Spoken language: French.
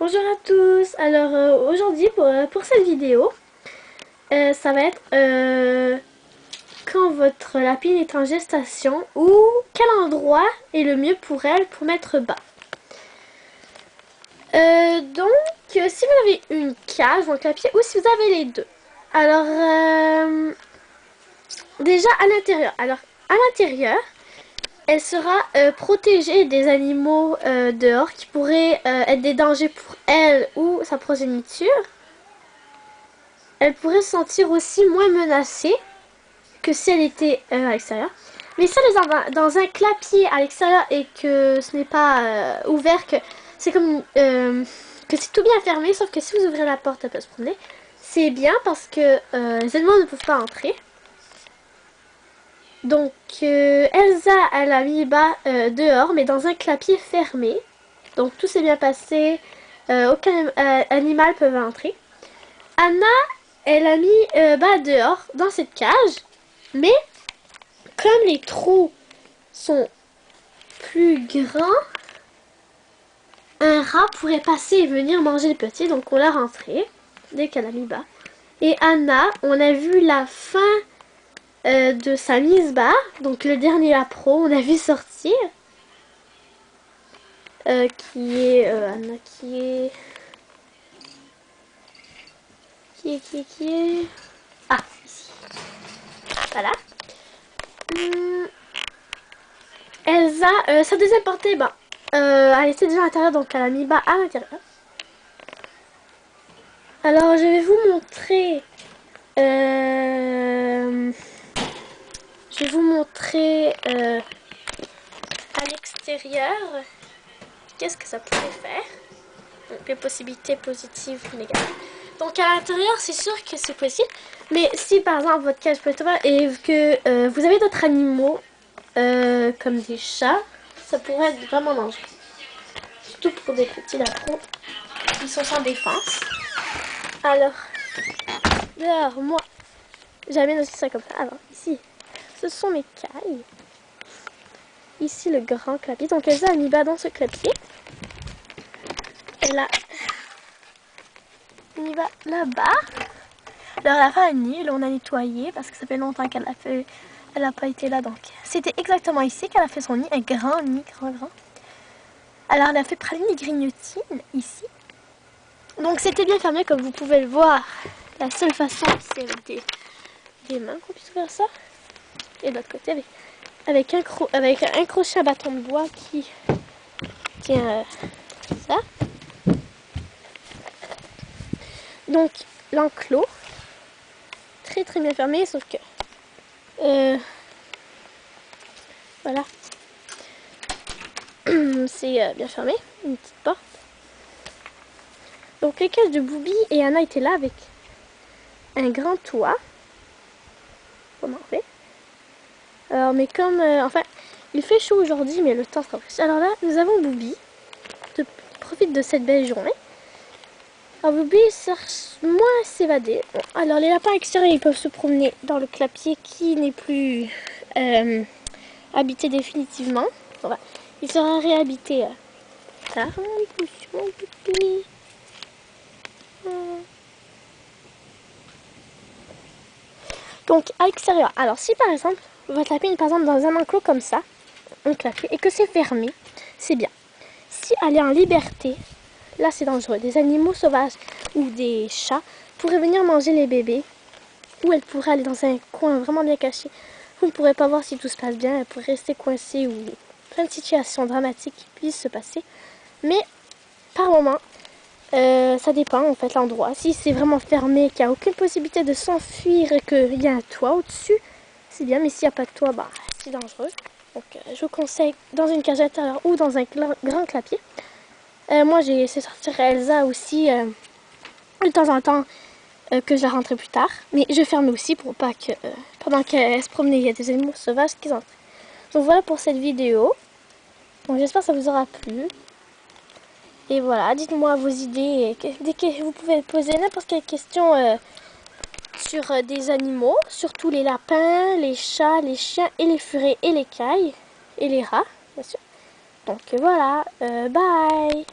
Bonjour à tous. Alors aujourd'hui pour cette vidéo, ça va être quand votre lapine est en gestation ou quel endroit est le mieux pour elle pour mettre bas. Si vous avez une cage ou un clapier ou si vous avez les deux. Alors déjà à l'intérieur. Alors à l'intérieur, elle sera protégée des animaux dehors qui pourraient être des dangers pour elle ou sa progéniture. Elle pourrait se sentir aussi moins menacée que si elle était à l'extérieur. Mais si elle est dans un clapier à l'extérieur et que ce n'est pas ouvert, que c'est comme que c'est tout bien fermé, sauf que si vous ouvrez la porte, elle peut se promener. C'est bien parce que les animaux ne peuvent pas entrer. Donc Elsa, elle a mis bas dehors, mais dans un clapier fermé. Donc tout s'est bien passé. Aucun animal ne peut entrer. Anna, elle a mis bas dehors dans cette cage, mais comme les trous sont plus grands, un rat pourrait passer et venir manger le petit, donc on l'a rentré dès qu'elle a mis bas. Et Anna, on a vu la fin de sa mise bas, donc le dernier lapro, on a vu sortir, qui est Anna, qui est ah, ici. Voilà. Elsa, sa deuxième portée, elle était déjà à l'intérieur, donc elle a mis bas à l'intérieur. Alors, je vais vous montrer... à l'extérieur qu'est-ce que ça pourrait faire. Donc, les possibilités positives ou négatives. Donc, à l'intérieur, c'est sûr que c'est possible. Mais si, par exemple, votre cage peut être ouverte et que vous avez d'autres animaux, comme des chats, ça pourrait être vraiment dangereux. Surtout pour des petits lapins qui sont sans défense. Alors, dehors, moi, j'amène aussi ça comme ça. Alors, ici, ce sont mes cailles. Ici, le grand clapier. Donc, Elsa a mis bas dans ce clapier. Elle a mis bas là-bas. Alors, la fin est nulle. On a nettoyé parce que ça fait longtemps qu'elle a fait... Elle n'a pas été là, donc c'était exactement ici qu'elle a fait son nid. Un grand nid, grand. Alors, elle a fait praline et grignotine ici. Donc, c'était bien fermé, comme vous pouvez le voir. La seule façon, c'est avec des mains qu'on puisse faire ça. Et de l'autre côté, avec un crochet à bâton de bois qui tient ça. Donc, l'enclos, très bien fermé, sauf que... voilà. C'est bien fermé, une petite porte. Donc, les cages de Boubi et Anna étaient là avec un grand toit. Comment on fait? Alors, mais comme... enfin, il fait chaud aujourd'hui, mais le temps sera fraîche. Alors là, nous avons Boubi. Profite de cette belle journée. Alors, Boubi cherche moins à s'évader. Bon, alors, les lapins extérieurs, ils peuvent se promener dans le clapier qui n'est plus habité définitivement. Voilà. Il sera réhabité tard. Donc, à l'extérieur. Alors, si par exemple, votre lapine est par exemple dans un enclos comme ça, un clapier, et que c'est fermé, c'est bien. Si elle est en liberté, là c'est dangereux. Des animaux sauvages ou des chats pourraient venir manger les bébés, ou elle pourrait aller dans un coin vraiment bien caché. Vous ne pourrez pas voir si tout se passe bien, elle pourrait rester coincée ou plein de situations dramatiques qui puissent se passer. Mais par moment, ça dépend en fait l'endroit. Si c'est vraiment fermé, qu'il n'y a aucune possibilité de s'enfuir et qu'il y a un toit au-dessus, c'est bien. Mais s'il n'y a pas de toit, c'est dangereux. Donc je vous conseille dans une cage intérieure ou dans un grand clapier. Moi j'ai laissé sortir Elsa aussi de temps en temps que je la rentrais plus tard. Mais je fermais aussi pour pas que pendant qu'elle se promenait, il y a des animaux sauvages qui entrent. Donc voilà pour cette vidéo. Donc j'espère que ça vous aura plu. Et voilà, dites-moi vos idées. Vous pouvez poser n'importe quelle question sur des animaux, surtout les lapins, les chats, les chiens et les furets et les cailles et les rats, bien sûr. Donc voilà, bye!